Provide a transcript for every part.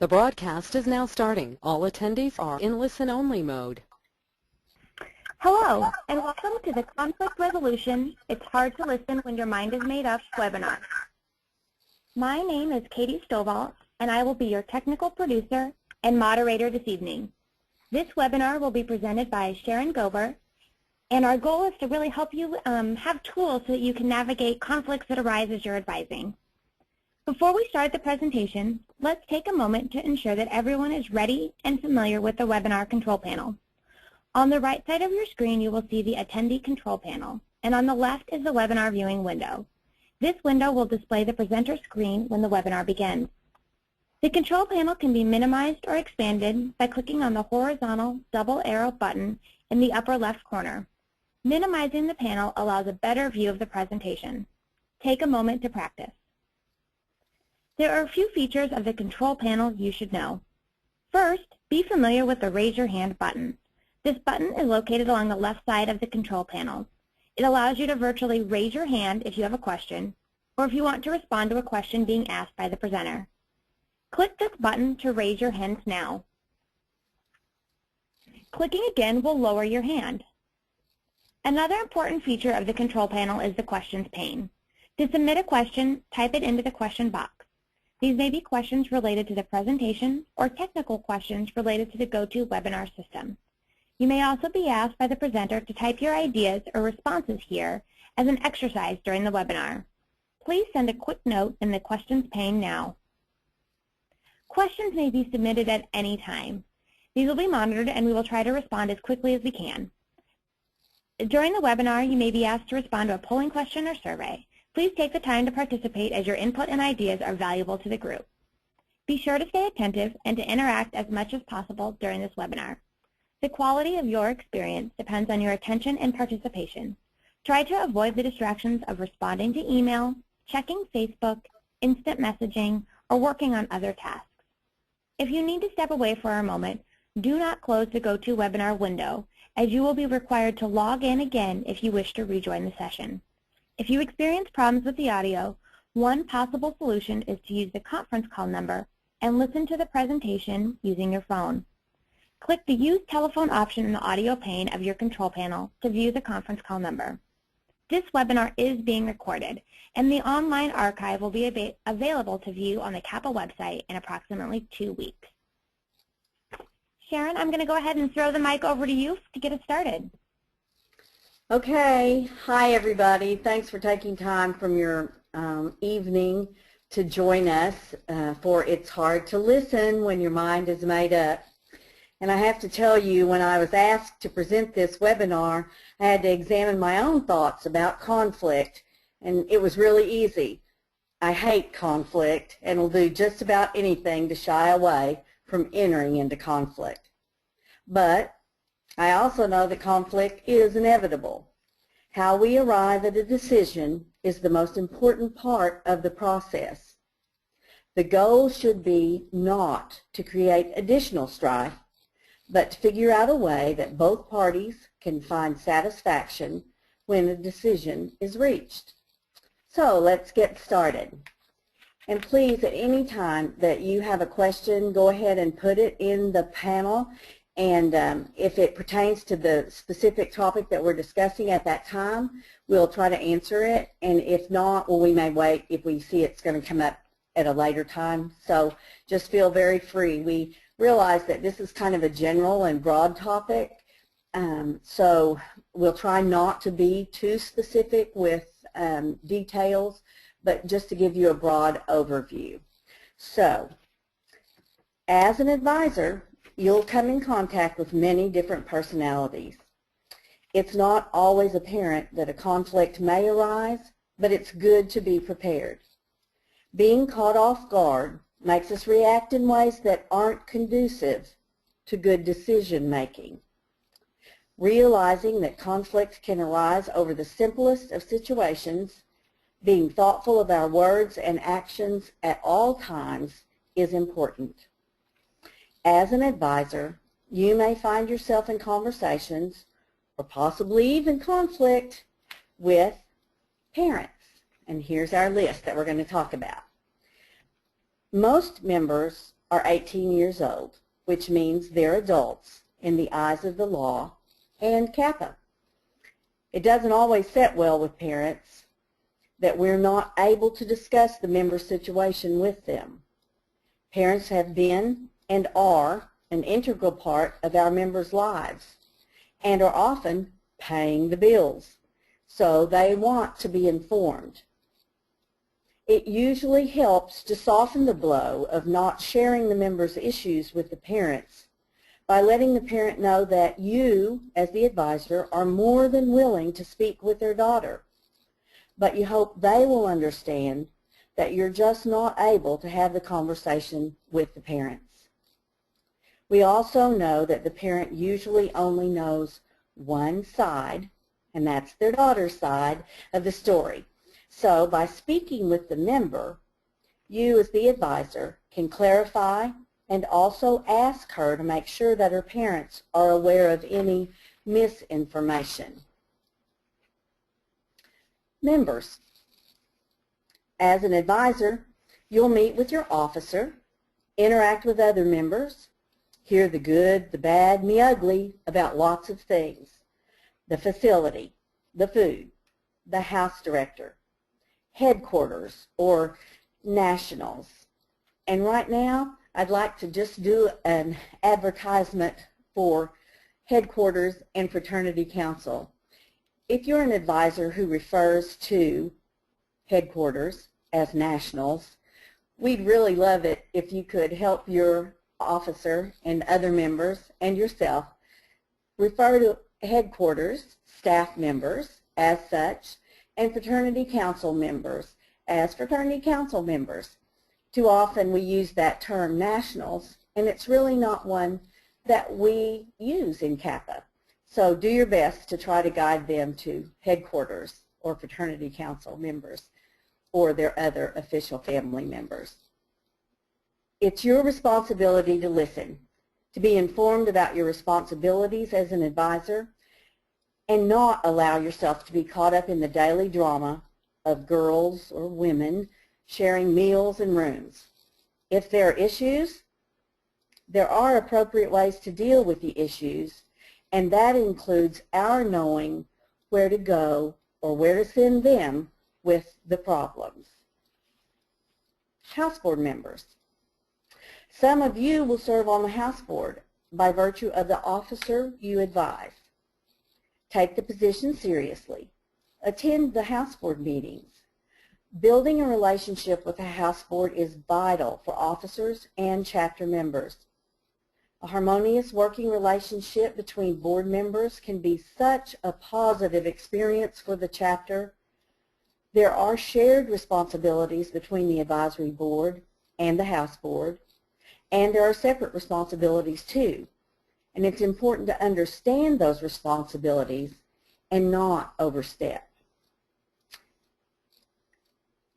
The broadcast is now starting. All attendees are in listen-only mode. Hello, and welcome to the Conflict Resolution It's Hard to Listen When Your Mind is Made Up webinar. My name is Katie Stovall, and I will be your technical producer and moderator this evening. This webinar will be presented by Sharon Gober, and our goal is to really help you have tools so that you can navigate conflicts that arise as you're advising. Before we start the presentation, let's take a moment to ensure that everyone is ready and familiar with the webinar control panel. On the right side of your screen, you will see the attendee control panel, and on the left is the webinar viewing window. This window will display the presenter screen when the webinar begins. The control panel can be minimized or expanded by clicking on the horizontal double arrow button in the upper left corner. Minimizing the panel allows a better view of the presentation. Take a moment to practice. There are a few features of the control panel you should know. First, be familiar with the Raise Your Hand button. This button is located along the left side of the control panel. It allows you to virtually raise your hand if you have a question, or if you want to respond to a question being asked by the presenter. Click this button to raise your hand now. Clicking again will lower your hand. Another important feature of the control panel is the questions pane. To submit a question, type it into the question box. These may be questions related to the presentation or technical questions related to the GoToWebinar system. You may also be asked by the presenter to type your ideas or responses here as an exercise during the webinar. Please send a quick note in the questions pane now. Questions may be submitted at any time. These will be monitored and we will try to respond as quickly as we can. During the webinar, you may be asked to respond to a polling question or survey. Please take the time to participate as your input and ideas are valuable to the group. Be sure to stay attentive and to interact as much as possible during this webinar. The quality of your experience depends on your attention and participation. Try to avoid the distractions of responding to email, checking Facebook, instant messaging, or working on other tasks. If you need to step away for a moment, do not close the GoToWebinar window, as you will be required to log in again if you wish to rejoin the session. If you experience problems with the audio, one possible solution is to use the conference call number and listen to the presentation using your phone. Click the Use Telephone option in the audio pane of your control panel to view the conference call number. This webinar is being recorded, and the online archive will be available to view on the CAPA website in approximately 2 weeks. Sharon, I'm going to go ahead and throw the mic over to you to get us started. Okay. Hi, everybody. Thanks for taking time from your evening to join us for It's Hard to Listen When Your Mind is Made Up. And I have to tell you, when I was asked to present this webinar, I had to examine my own thoughts about conflict, and it was really easy. I hate conflict and will do just about anything to shy away from entering into conflict. But I also know that conflict is inevitable. How we arrive at a decision is the most important part of the process. The goal should be not to create additional strife, but to figure out a way that both parties can find satisfaction when a decision is reached. So let's get started. And please, at any time that you have a question, go ahead and put it in the panel. And if it pertains to the specific topic that we're discussing at that time, we'll try to answer it. And if not, well, we may wait if we see it's going to come up at a later time. So just feel very free. We realize that this is kind of a general and broad topic. So we'll try not to be too specific with details, but just to give you a broad overview. So as an advisor, you'll come in contact with many different personalities. It's not always apparent that a conflict may arise, but it's good to be prepared. Being caught off guard makes us react in ways that aren't conducive to good decision making. Realizing that conflict can arise over the simplest of situations, being thoughtful of our words and actions at all times is important. As an advisor, you may find yourself in conversations or possibly even conflict with parents. And here's our list that we're going to talk about. Most members are 18 years old, which means they're adults in the eyes of the law and CAPA. It doesn't always sit well with parents that we're not able to discuss the member's situation with them. Parents have been and are an integral part of our members' lives and are often paying the bills, so they want to be informed. It usually helps to soften the blow of not sharing the member's issues with the parents by letting the parent know that you, as the advisor, are more than willing to speak with their daughter, but you hope they will understand that you're just not able to have the conversation with the parents. We also know that the parent usually only knows one side, and that's their daughter's side of the story. So by speaking with the member, you as the advisor can clarify and also ask her to make sure that her parents are aware of any misinformation. Members. As an advisor, you'll meet with your officer, interact with other members, hear the good, the bad, and the ugly about lots of things. The facility, the food, the house director, headquarters or nationals. And right now, I'd like to just do an advertisement for headquarters and fraternity council. If you're an advisor who refers to headquarters as nationals, we'd really love it if you could help your officer and other members and yourself refer to headquarters staff members as such and fraternity council members as fraternity council members. Too often we use that term nationals, and it's really not one that we use in CAPA. So do your best to try to guide them to headquarters or fraternity council members or their other official family members. It's your responsibility to listen, to be informed about your responsibilities as an advisor, and not allow yourself to be caught up in the daily drama of girls or women sharing meals and rooms. If there are issues, there are appropriate ways to deal with the issues, and that includes our knowing where to go or where to send them with the problems. House board members. Some of you will serve on the house board by virtue of the officer you advise. Take the position seriously. Attend the house board meetings. Building a relationship with the house board is vital for officers and chapter members. A harmonious working relationship between board members can be such a positive experience for the chapter. There are shared responsibilities between the advisory board and the house board, and there are separate responsibilities too. And it's important to understand those responsibilities and not overstep.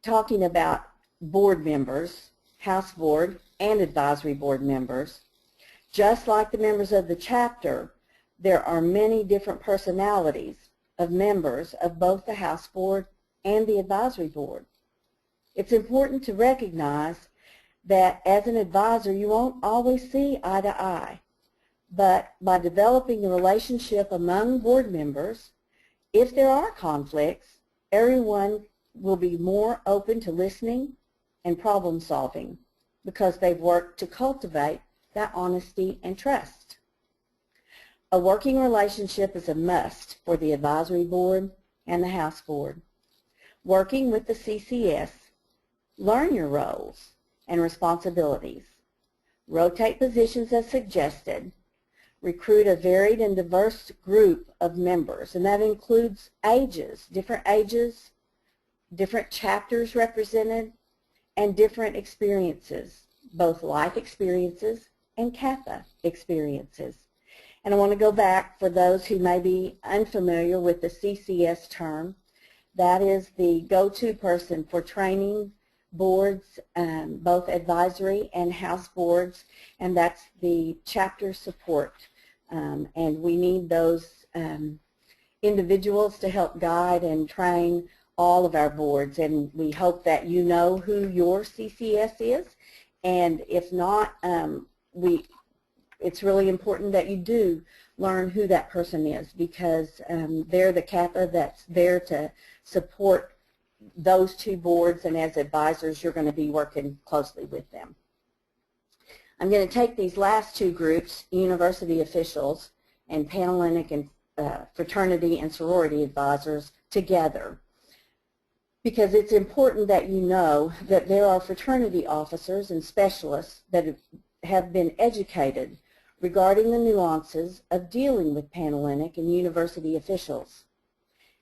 Talking about board members, house board and advisory board members, just like the members of the chapter, there are many different personalities of members of both the house board and the advisory board. It's important to recognize that as an advisor, you won't always see eye to eye. But by developing a relationship among board members, if there are conflicts, everyone will be more open to listening and problem solving because they've worked to cultivate that honesty and trust. A working relationship is a must for the advisory board and the house board. Working with the CCS, learn your roles and responsibilities. Rotate positions as suggested. Recruit a varied and diverse group of members, and that includes ages, different chapters represented, and different experiences, both life experiences and CAPA experiences. And I want to go back for those who may be unfamiliar with the CCS term. That is the go-to person for training boards, both advisory and house boards, and that's the chapter support. And we need those individuals to help guide and train all of our boards, and we hope that you know who your CCS is And if not, it's really important that you do learn who that person is, because they're the CAPA that's there to support those two boards, and as advisors you're going to be working closely with them. I'm going to take these last two groups, university officials and Panhellenic and fraternity and sorority advisors, together, because it's important that you know that there are fraternity officers and specialists that have been educated regarding the nuances of dealing with Panhellenic and university officials.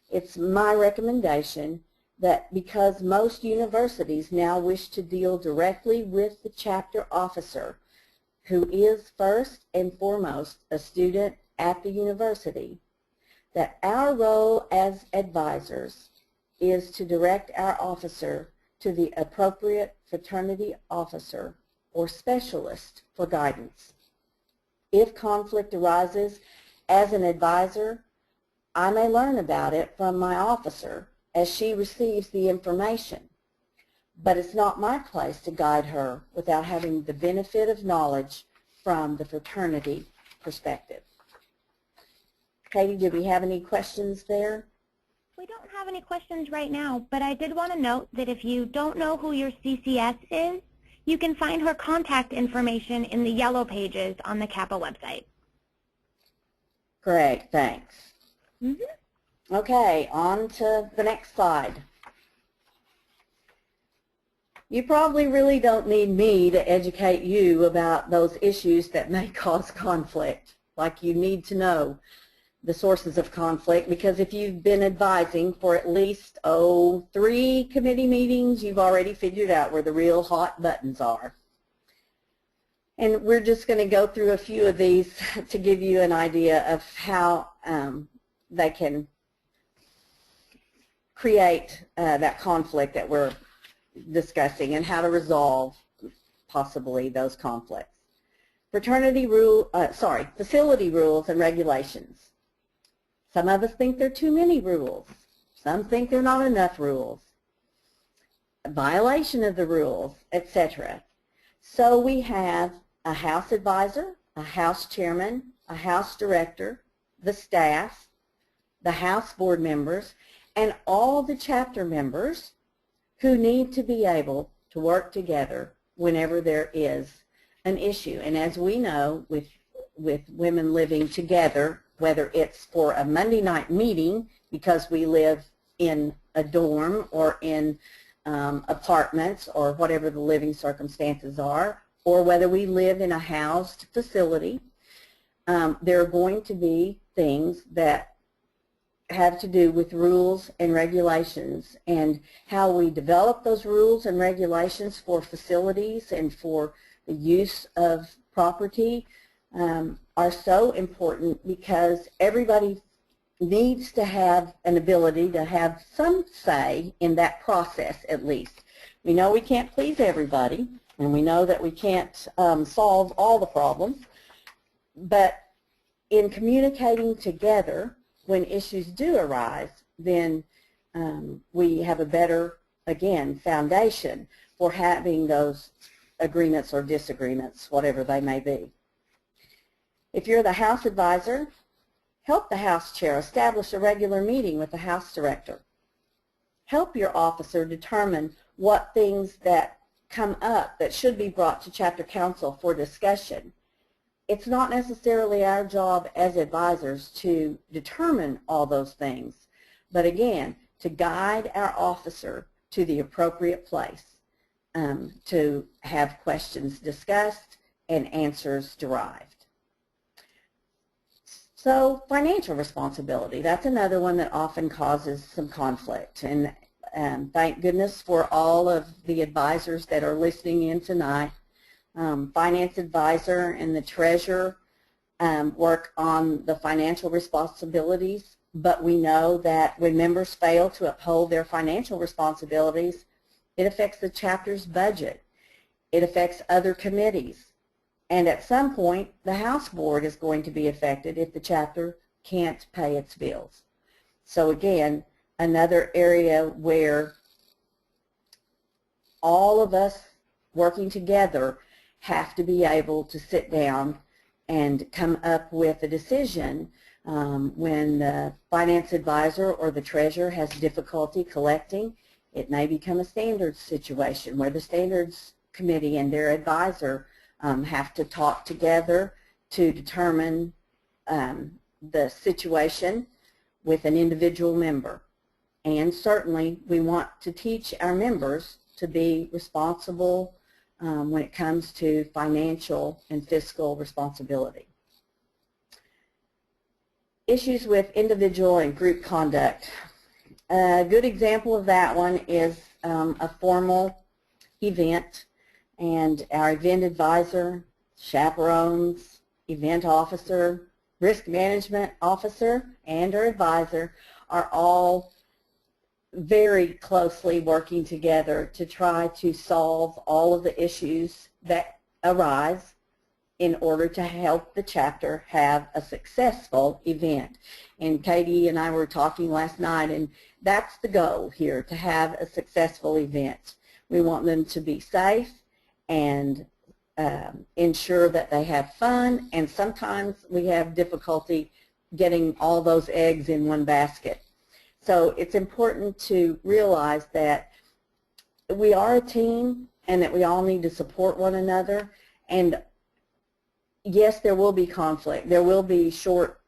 It's my recommendation that because most universities now wish to deal directly with the chapter officer, who is first and foremost a student at the university, that our role as advisors is to direct our officer to the appropriate fraternity officer or specialist for guidance. If conflict arises as an advisor, I may learn about it from my officer as she receives the information, but it's not my place to guide her without having the benefit of knowledge from the fraternity perspective. Katie, do we have any questions there? We don't have any questions right now, but I did want to note that if you don't know who your CCS is, you can find her contact information in the yellow pages on the CAPA website. Great, thanks. Okay, on to the next slide. You probably really don't need me to educate you about those issues that may cause conflict, like you need to know the sources of conflict, because if you've been advising for at least, 3 committee meetings, you've already figured out where the real hot buttons are. And we're just going to go through a few of these to give you an idea of how they can create that conflict that we're discussing and how to resolve possibly those conflicts. Facility rules and regulations. Some of us think there are too many rules. Some think there are not enough rules. A violation of the rules, etc. So we have a house advisor, a house chairman, a house director, the staff, the house board members, and all the chapter members who need to be able to work together whenever there is an issue. And as we know, with women living together, whether it's for a Monday night meeting because we live in a dorm or in apartments or whatever the living circumstances are, or whether we live in a housed facility, there are going to be things that have to do with rules and regulations, and how we develop those rules and regulations for facilities and for the use of property are so important, because everybody needs to have an ability to have some say in that process at least. We know we can't please everybody, and we know that we can't solve all the problems, but in communicating together when issues do arise, then we have a better, again, foundation for having those agreements or disagreements, whatever they may be. If you're the house advisor, help the house chair establish a regular meeting with the house director. Help your officer determine what things that come up that should be brought to chapter council for discussion. It's not necessarily our job as advisors to determine all those things, but again, to guide our officer to the appropriate place to have questions discussed and answers derived. So financial responsibility, that's another one that often causes some conflict. And thank goodness for all of the advisors that are listening in tonight. Finance advisor and the treasurer work on the financial responsibilities, but we know that when members fail to uphold their financial responsibilities, it affects the chapter's budget. It affects other committees. And at some point, the house board is going to be affected if the chapter can't pay its bills. So again, another area where all of us working together, have to be able to sit down and come up with a decision when the finance advisor or the treasurer has difficulty collecting. It may become a standards situation where the standards committee and their advisor have to talk together to determine the situation with an individual member. And certainly we want to teach our members to be responsible when it comes to financial and fiscal responsibility. Issues with individual and group conduct. A good example of that one is a formal event, and our event advisor, chaperones, event officer, risk management officer, and our advisor are all very closely working together to try to solve all of the issues that arise in order to help the chapter have a successful event. And Katie and I were talking last night, and that's the goal here, to have a successful event. We want them to be safe and ensure that they have fun, and sometimes we have difficulty getting all those eggs in one basket. So it's important to realize that we are a team and that we all need to support one another. And yes, there will be conflict. There will be short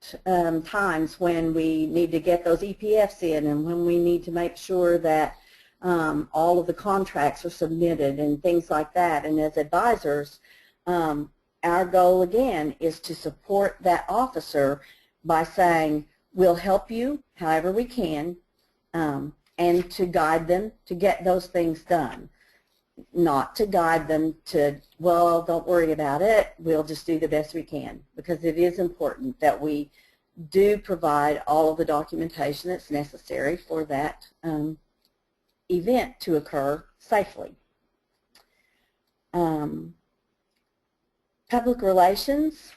times when we need to get those EPFs in and when we need to make sure that all of the contracts are submitted and things like that. And as advisors, our goal again is to support that officer by saying, we'll help you however we can, and to guide them to get those things done. Not to guide them to, well, don't worry about it, we'll just do the best we can, because it is important that we do provide all of the documentation that's necessary for that event to occur safely. Public relations.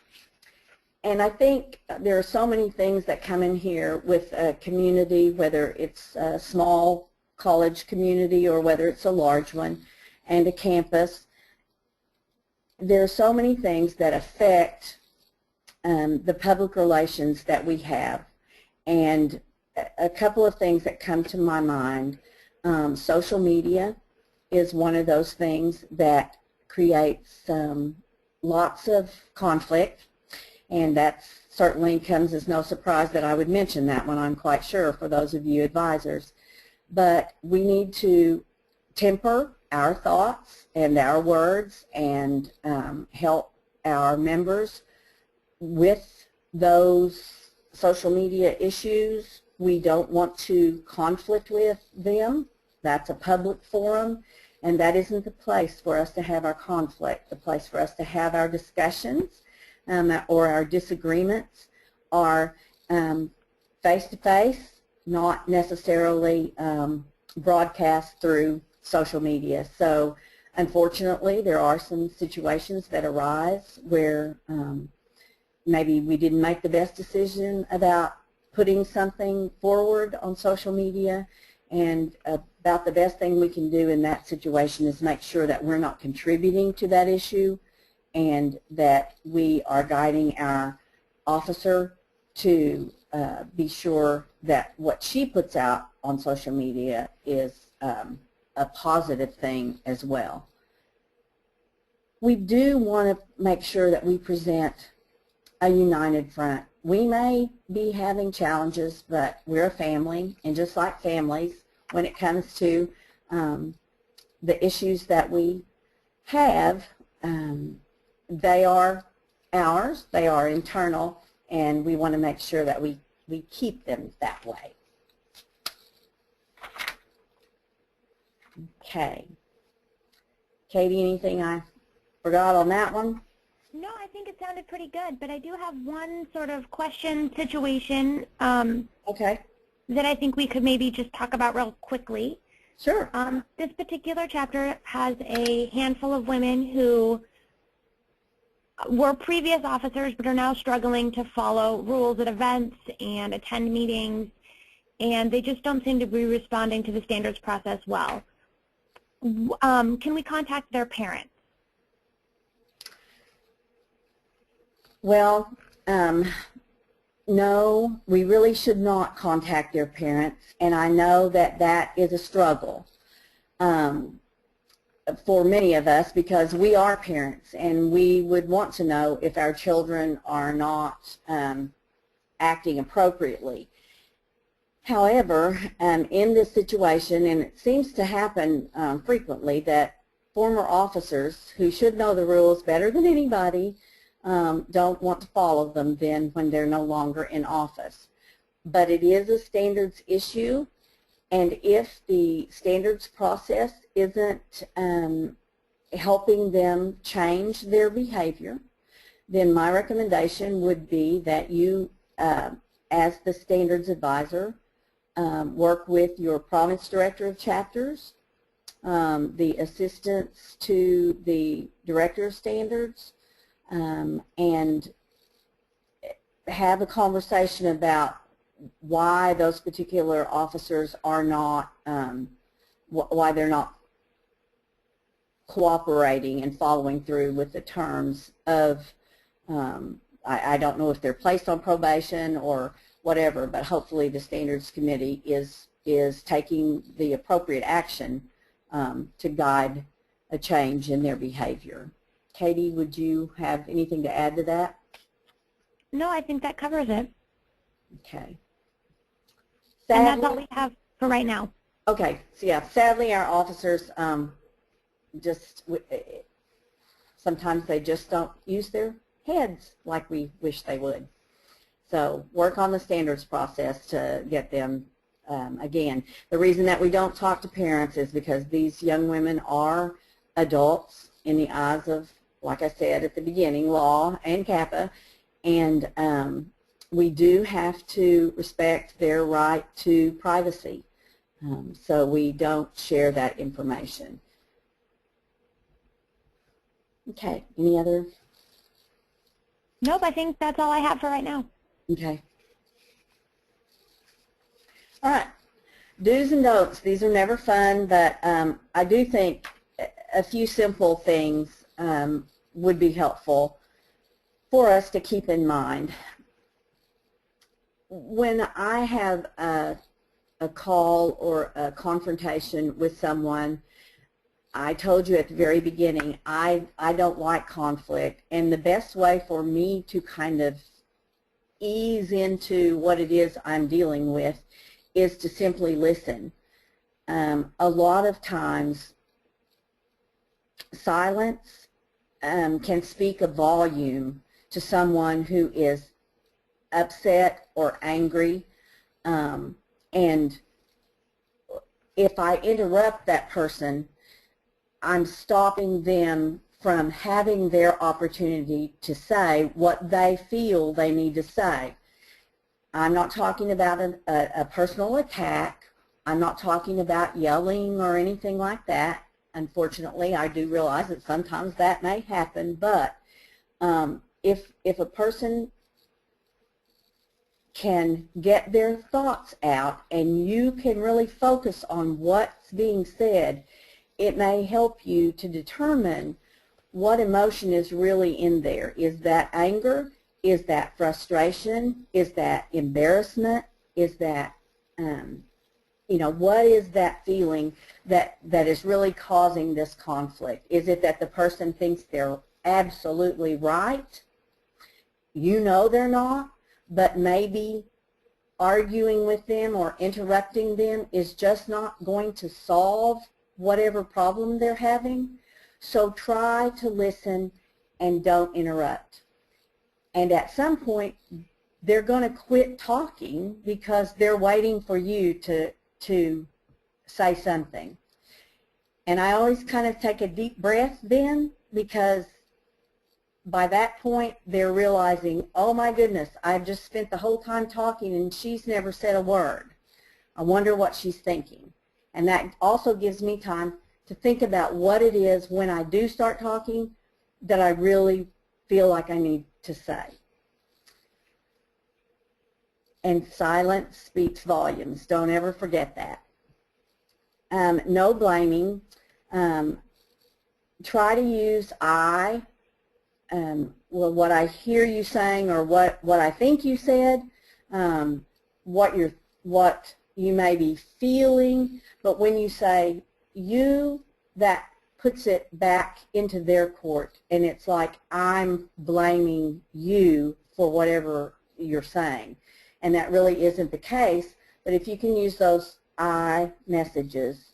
And I think there are so many things that come in here with a community, whether it's a small college community or whether it's a large one, and a campus. There are so many things that affect the public relations that we have. And a couple of things that come to my mind, social media is one of those things that creates lots of conflict. And that certainly comes as no surprise that I would mention that one, I'm quite sure, for those of you advisors. But we need to temper our thoughts and our words and help our members with those social media issues. We don't want to conflict with them. That's a public forum, and that isn't the place for us to have our conflict. The place for us to have our discussions or our disagreements are face-to-face, not necessarily broadcast through social media. So unfortunately, there are some situations that arise where maybe we didn't make the best decision about putting something forward on social media, and about the best thing we can do in that situation is make sure that we're not contributing to that issue and that we are guiding our officer to be sure that what she puts out on social media is a positive thing as well. We do want to make sure that we present a united front. We may be having challenges, but we're a family, and just like families, when it comes to the issues that we have, they are ours, they are internal, and we want to make sure that we keep them that way. Okay. Katie, anything I forgot on that one? No, I think it sounded pretty good, but I do have one sort of question situation Okay. that I think we could maybe just talk about real quickly. Sure. This particular chapter has a handful of women who were previous officers but are now struggling to follow rules at events and attend meetings, and they just don't seem to be responding to the standards process well. Can we contact their parents? Well, no, we really should not contact their parents, and I know that that is a struggle for many of us because we are parents and we would want to know if our children are not acting appropriately. However, in this situation, and it seems to happen frequently, that former officers who should know the rules better than anybody don't want to follow them then when they're no longer in office. But it is a standards issue, and if the standards process isn't helping them change their behavior, then my recommendation would be that you, as the standards advisor, work with your province director of chapters, the assistants to the director of standards, and have a conversation about why those particular officers are not, why they're not cooperating and following through with the terms of, I don't know if they're placed on probation or whatever, but hopefully the standards committee is taking the appropriate action to guide a change in their behavior. Katie, would you have anything to add to that? No, I think that covers it. Okay. And that's all we have for right now. Okay, so yeah, sadly our officers sometimes they just don't use their heads like we wish they would. So work on the standards process to get them, again, the reason that we don't talk to parents is because these young women are adults in the eyes of, like I said at the beginning, law and CAPA, and we do have to respect their right to privacy, so we don't share that information. Okay, any other? Nope, I think that's all I have for right now. Okay. All right. Do's and don'ts. These are never fun, but I do think a few simple things would be helpful for us to keep in mind. When I have a call or a confrontation with someone, I told you at the very beginning, I don't like conflict, and the best way for me to kind of ease into what it is I'm dealing with is to simply listen. A lot of times silence can speak a volume to someone who is upset or angry, and if I interrupt that person, I'm stopping them from having their opportunity to say what they feel they need to say. I'm not talking about a personal attack. I'm not talking about yelling or anything like that. Unfortunately, I do realize that sometimes that may happen, but if a person can get their thoughts out and you can really focus on what's being said, it may help you to determine what emotion is really in there. Is that anger? Is that frustration? Is that embarrassment? Is that, you know, what is that feeling that is really causing this conflict? Is it that the person thinks they're absolutely right? You know they're not, but maybe arguing with them or interrupting them is just not going to solve whatever problem they're having. So try to listen and don't interrupt. And at some point, they're going to quit talking because they're waiting for you to say something. And I always kind of take a deep breath then, because by that point, they're realizing, oh my goodness, I've just spent the whole time talking and she's never said a word. I wonder what she's thinking. And that also gives me time to think about what it is when I do start talking that I really feel like I need to say. And silence speaks volumes. Don't ever forget that. No blaming. Try to use I, well, what I hear you saying, or what I think you said, what you may be feeling. But when you say you, that puts it back into their court, and it's like I'm blaming you for whatever you're saying, and that really isn't the case. But if you can use those I messages,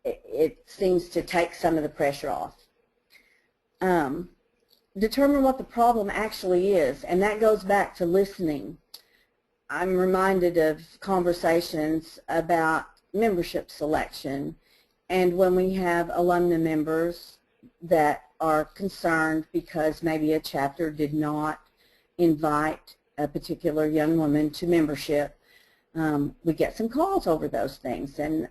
it seems to take some of the pressure off. Determine what the problem actually is, and that goes back to listening. I'm reminded of conversations about membership selection, and when we have alumni members that are concerned because maybe a chapter did not invite a particular young woman to membership, we get some calls over those things, and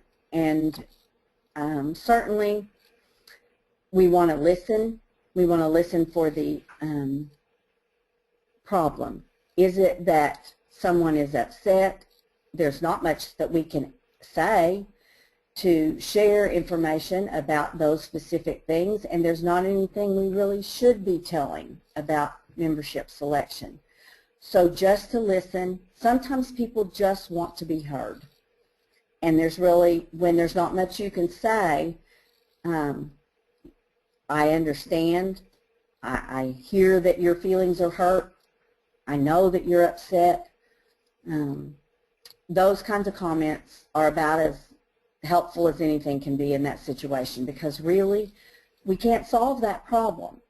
certainly we want to listen. We want to listen for the problem. Is it that someone is upset? There's not much that we can say to share information about those specific things, and there's not anything we really should be telling about membership selection. So just to listen. Sometimes people just want to be heard, and there's really, when there's not much you can say, I understand. I hear that your feelings are hurt. I know that you're upset. Those kinds of comments are about as helpful as anything can be in that situation, because really we can't solve that problem.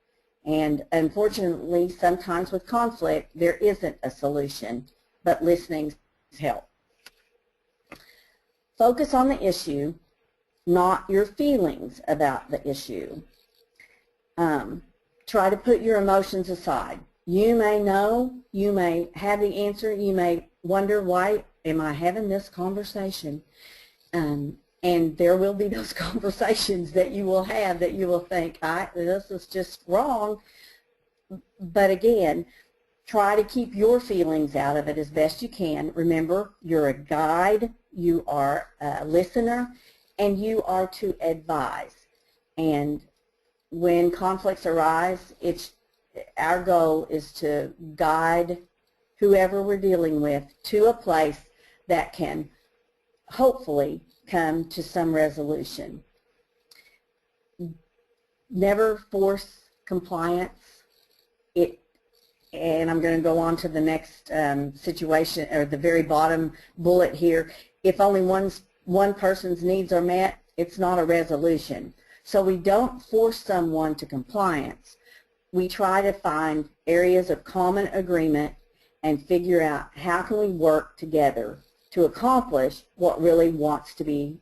And unfortunately, sometimes with conflict, there isn't a solution, but listening helps. Focus on the issue, not your feelings about the issue. Try to put your emotions aside. You may know, you may have the answer, you may wonder, why am I having this conversation? And there will be those conversations that you will have that you will think, this is just wrong. But again, try to keep your feelings out of it as best you can. Remember, you're a guide, you are a listener, and you are to advise. And when conflicts arise, our goal is to guide whoever we're dealing with to a place that can hopefully come to some resolution. Never force compliance. And I'm going to go on to the next situation, or the very bottom bullet here. If only one person's needs are met, it's not a resolution. So we don't force someone to compliance. We try to find areas of common agreement and figure out how can we work together to accomplish what we really want to be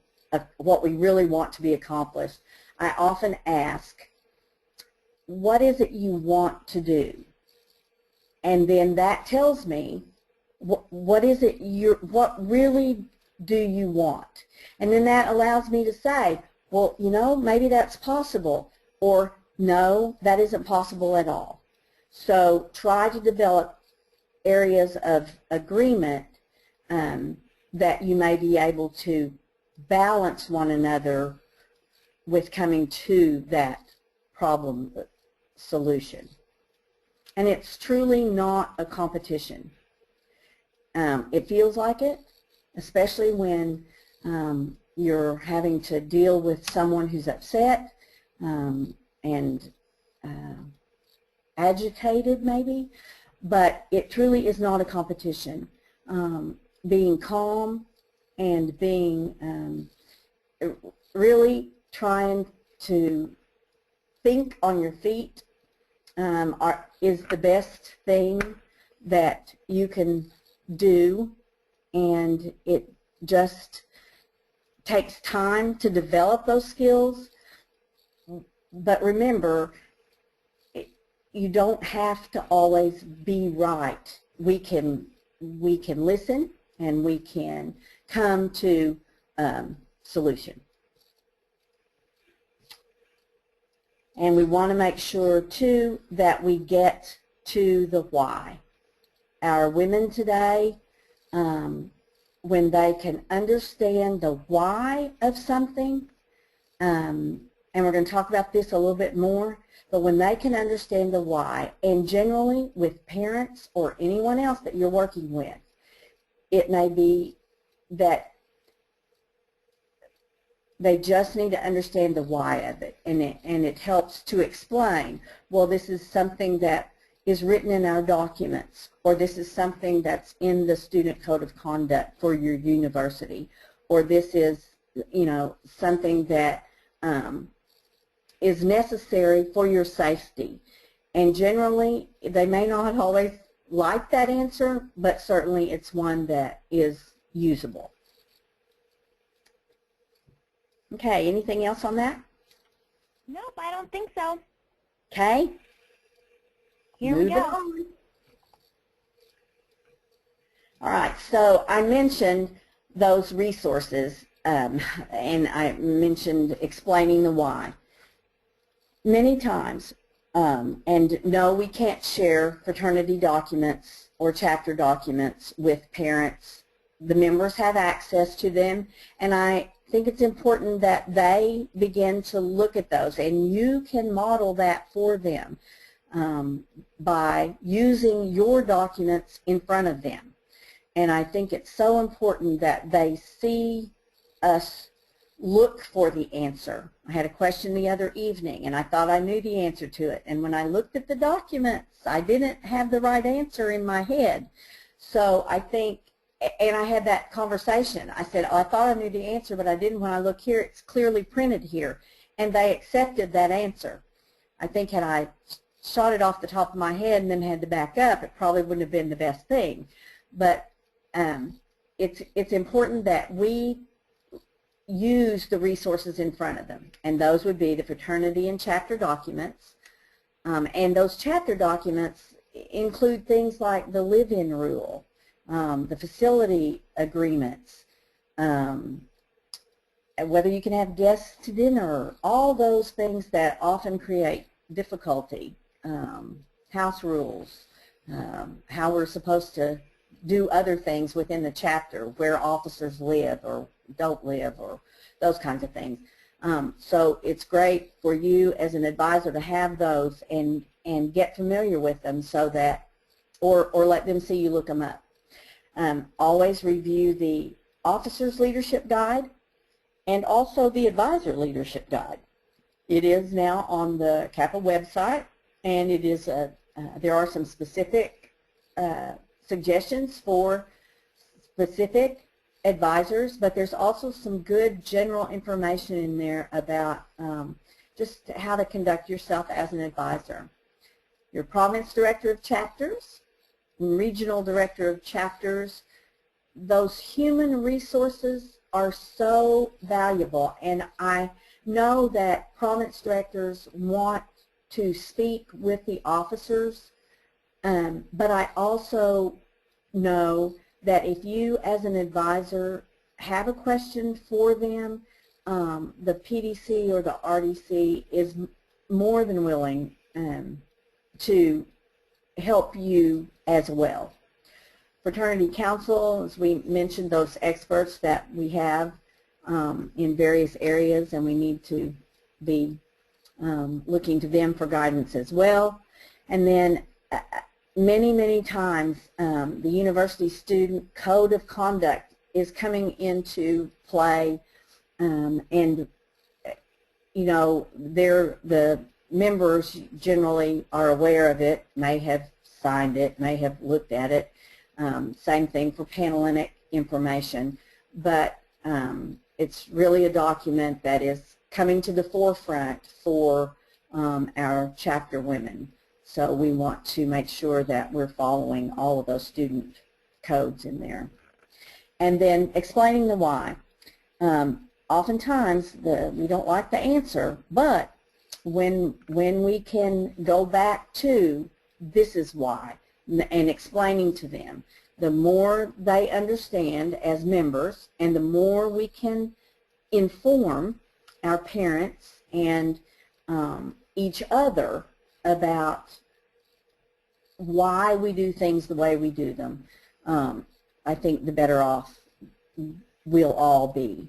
accomplished. I often ask, what is it you want to do? And then that tells me what really do you want? And then that allows me to say, well, maybe that's possible, or no, that isn't possible at all. So try to develop areas of agreement that you may be able to balance one another with coming to that problem solution. And it's truly not a competition. It feels like it, especially when you're having to deal with someone who's upset and agitated maybe, but it truly is not a competition. Being calm and being really trying to think on your feet is the best thing that you can do, and it just takes time to develop those skills. But remember, you don't have to always be right. We can listen, and we can come to solution. And we want to make sure, too, that we get to the why. Our women today, when they can understand the why of something, and we're going to talk about this a little bit more, but when they can understand the why, and generally with parents or anyone else that you're working with, it may be that they just need to understand the why of it, and it helps to explain, well, this is something that is written in our documents, or this is something that's in the Student Code of Conduct for your university, or this is, you know, something that is necessary for your safety. And generally, they may not always like that answer, but certainly it's one that is usable. Okay, anything else on that? Nope, I don't think so. Okay. Here we Moving go. on. All right, so I mentioned those resources, and I mentioned explaining the why. Many times, and no, we can't share fraternity documents or chapter documents with parents. The members have access to them, and I think it's important that they begin to look at those, and you can model that for them by using your documents in front of them. And I think it's so important that they see us look for the answer. I had a question the other evening, and I thought I knew the answer to it. And when I looked at the documents, I didn't have the right answer in my head. So I think, and I had that conversation. I said, oh, I thought I knew the answer, but I didn't. When I look here, it's clearly printed here. And they accepted that answer. I think had I shot it off the top of my head and then had to back up, it probably wouldn't have been the best thing. But it's important that we use the resources in front of them, and those would be the fraternity and chapter documents. And those chapter documents include things like the live-in rule, the facility agreements, whether you can have guests to dinner, all those things that often create difficulty, house rules, how we're supposed to do other things within the chapter, where officers live or don't live, or those kinds of things. So it's great for you as an advisor to have those and get familiar with them, so that, or let them see you look them up. Always review the officer's leadership guide and also the advisor leadership guide. It is now on the CAPA website, and it is there are some specific suggestions for specific advisors, but there's also some good general information in there about just how to conduct yourself as an advisor. Your province director of chapters, regional director of chapters, those human resources are so valuable, and I know that province directors want to speak with the officers, but I also know that if you as an advisor have a question for them, the PDC or the RDC is more than willing to help you as well. Fraternity Council, as we mentioned, those experts that we have in various areas, and we need to be looking to them for guidance as well. And then many, many times the University Student Code of Conduct is coming into play, and you know, the members generally are aware of it, may have signed it, may have looked at it. Same thing for Panhellenic information, but it's really a document that is coming to the forefront for our chapter women. So we want to make sure that we're following all of those student codes in there. And then explaining the why. Oftentimes we don't like the answer, but when we can go back to this is why and explaining to them, the more they understand as members, and the more we can inform our parents and each other about why we do things the way we do them, I think the better off we'll all be.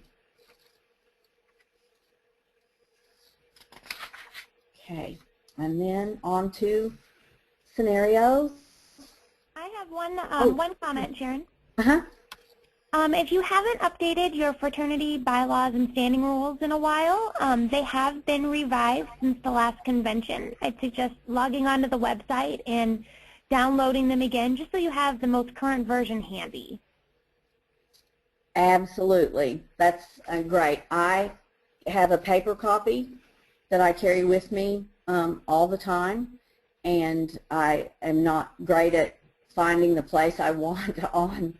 Okay, and then on to scenarios. I have one, Oh. one comment, Sharon. Uh-huh. If you haven't updated your fraternity bylaws and standing rules in a while, they have been revised since the last convention. I'd suggest logging onto the website and downloading them again just so you have the most current version handy. Absolutely. That's great. I have a paper copy that I carry with me all the time, and I am not great at finding the place I want on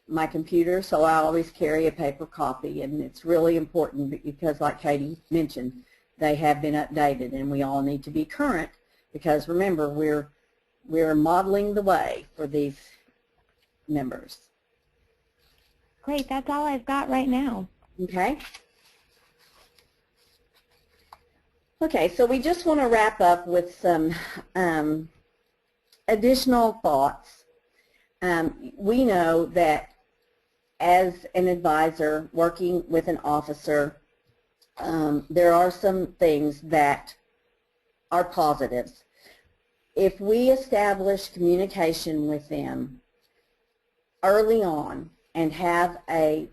my computer, so I always carry a paper copy, and it's really important because, like Katie mentioned, they have been updated, and we all need to be current because, remember, we're modeling the way for these members. Great, that's all I've got right now. Okay. Okay, so we just want to wrap up with some additional thoughts. We know that as an advisor working with an officer, there are some things that are positives. If we establish communication with them early on and have a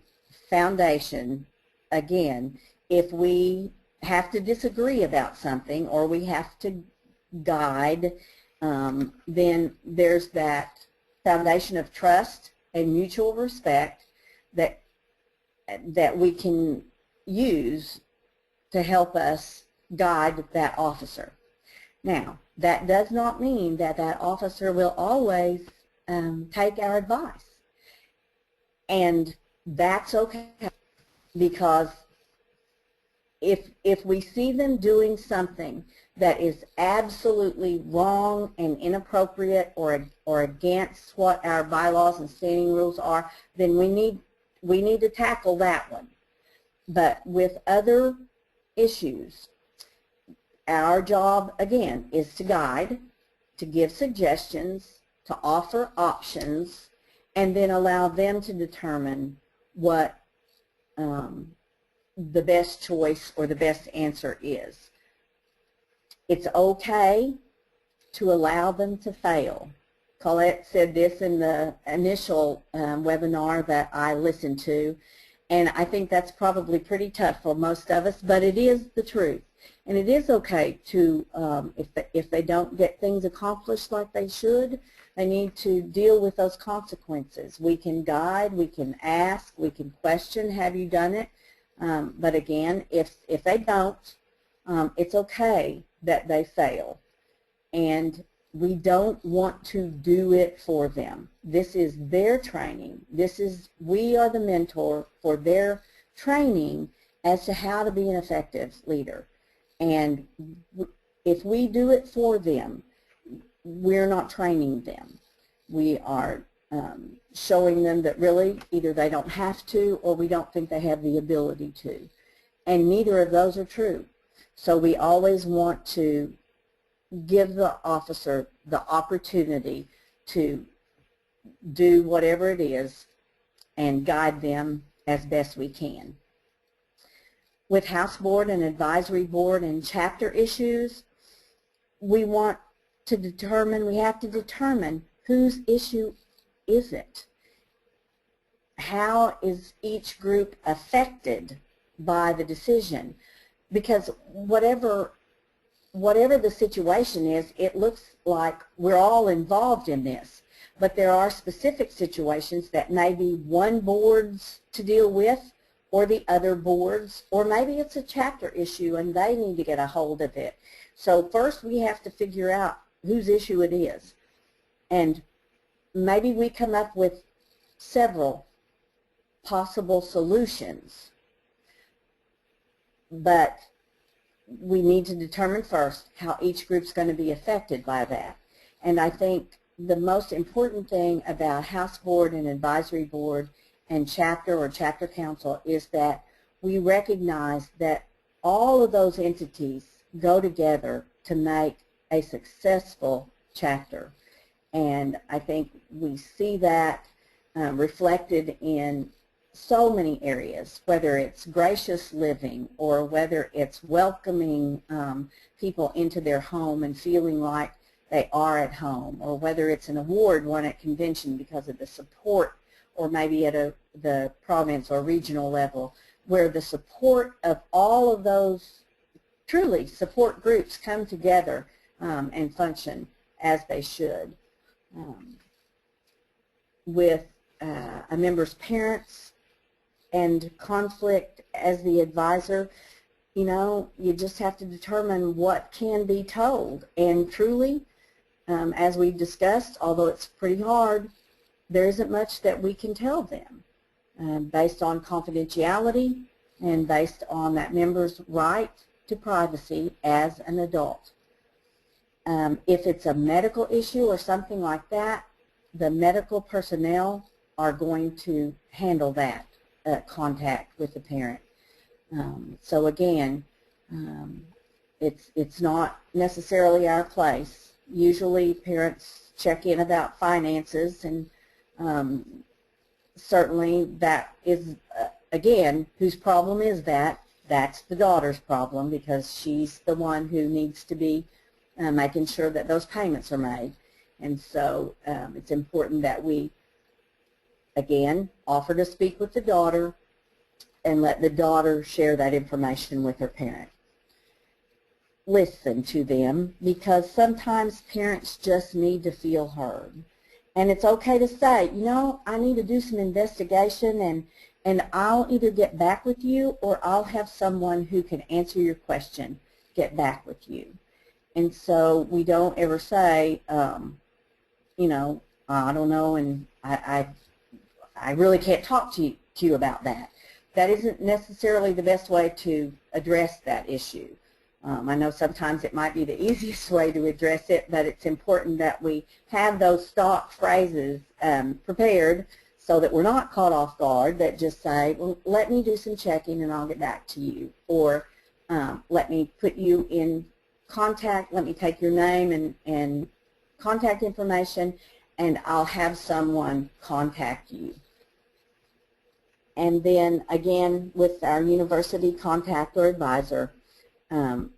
foundation, again, if we have to disagree about something or we have to guide, then there's that foundation of trust and mutual respect that we can use to help us guide that officer. Now, that does not mean that that officer will always take our advice. And that's okay, because if we see them doing something that is absolutely wrong and inappropriate or against what our bylaws and standing rules are, then we need to tackle that one. But with other issues, our job, again, is to guide, to give suggestions, to offer options, and then allow them to determine what the best choice or the best answer is. It's okay to allow them to fail. Colette said this in the initial webinar that I listened to, and I think that's probably pretty tough for most of us, but it is the truth. And it is okay to, if they don't get things accomplished like they should, they need to deal with those consequences. We can guide, we can ask, we can question, have you done it? But again, if they don't, it's okay that they fail. And we don't want to do it for them. This is their training. We are the mentor for their training as to how to be an effective leader. And if we do it for them, we're not training them. We are showing them that really either they don't have to or we don't think they have the ability to. And neither of those are true. So we always want to give the officer the opportunity to do whatever it is and guide them as best we can. With House Board and Advisory Board and chapter issues, we have to determine whose issue is it? How is each group affected by the decision? Because whatever the situation is, it looks like we're all involved in this. But there are specific situations that may be one board's to deal with or the other boards, or maybe it's a chapter issue and they need to get a hold of it. So first we have to figure out whose issue it is. And maybe we come up with several possible solutions. But we need to determine first how each group's going to be affected by that. And I think the most important thing about House Board and Advisory Board and chapter or chapter council is that we recognize that all of those entities go together to make a successful chapter. And I think we see that reflected in so many areas, whether it's gracious living or whether it's welcoming people into their home and feeling like they are at home, or whether it's an award won at convention because of the support, or maybe at the province or regional level, where the support of all of those truly support groups come together and function as they should. With a member's parents and conflict as the advisor, you know, you just have to determine what can be told. And truly, as we've discussed, although it's pretty hard, there isn't much that we can tell them based on confidentiality and based on that member's right to privacy as an adult. If it's a medical issue or something like that, the medical personnel are going to handle that contact with the parent. So again, it's not necessarily our place. Usually parents check in about finances, and certainly that is, again, whose problem is that? That's the daughter's problem, because she's the one who needs to be making sure that those payments are made. And so it's important that we, again, offer to speak with the daughter and let the daughter share that information with her parent. Listen to them, because sometimes parents just need to feel heard. And it's okay to say, you know, I need to do some investigation, and I'll either get back with you or I'll have someone who can answer your question get back with you. And so we don't ever say, you know, I don't know, and I really can't talk to you about that. That isn't necessarily the best way to address that issue. I know sometimes it might be the easiest way to address it, but it's important that we have those stock phrases prepared so that we're not caught off guard, that just say, well, let me do some checking and I'll get back to you. Or let me put you in contact, let me take your name and contact information, and I'll have someone contact you. And then again, with our university contact or advisor,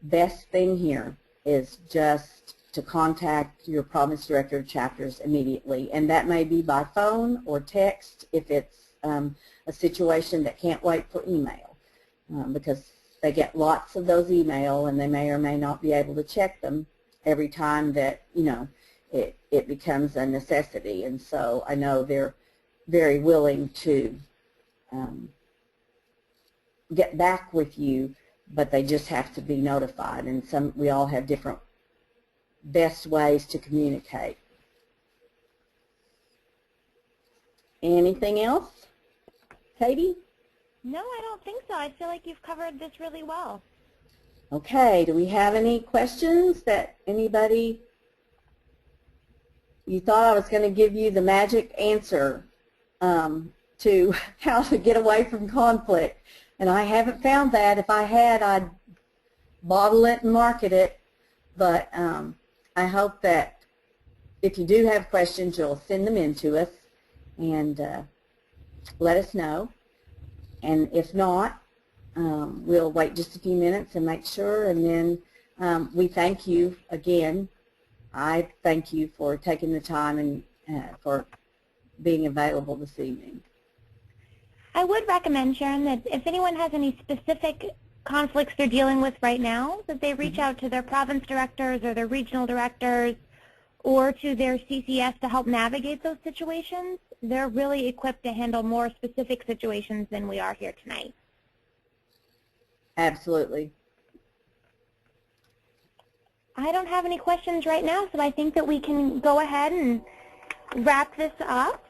best thing here is just to contact your province director of chapters immediately, and that may be by phone or text if it's a situation that can't wait for email, because they get lots of those email and they may or may not be able to check them every time that, you know, it becomes a necessity. And so I know they're very willing to get back with you, but they just have to be notified, and we all have different best ways to communicate. Anything else, Katie? No, I don't think so. I feel like you've covered this really well. Okay, do we have any questions that anybody, you thought I was going to give you the magic answer to how to get away from conflict, and I haven't found that. If I had, I'd bottle it and market it, but I hope that if you do have questions, you'll send them in to us and let us know. And if not, we'll wait just a few minutes and make sure, and then we thank you again. I thank you for taking the time and for being available this evening. I would recommend, Sharon, that if anyone has any specific conflicts they're dealing with right now, that they reach out to their province directors or their regional directors or to their CCS to help navigate those situations. They're really equipped to handle more specific situations than we are here tonight. Absolutely. I don't have any questions right now, so I think that we can go ahead and wrap this up.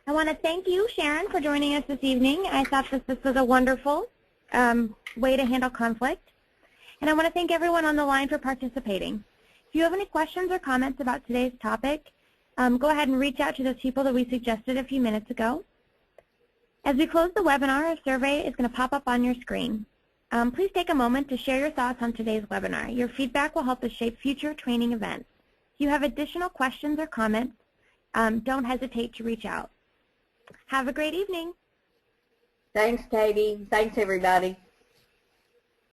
I want to thank you, Sharon, for joining us this evening. I thought this was a wonderful way to handle conflict. And I want to thank everyone on the line for participating. If you have any questions or comments about today's topic, go ahead and reach out to those people that we suggested a few minutes ago. As we close the webinar, a survey is going to pop up on your screen. Please take a moment to share your thoughts on today's webinar. Your feedback will help us shape future training events. If you have additional questions or comments, don't hesitate to reach out. Have a great evening. Thanks, Katie. Thanks, everybody.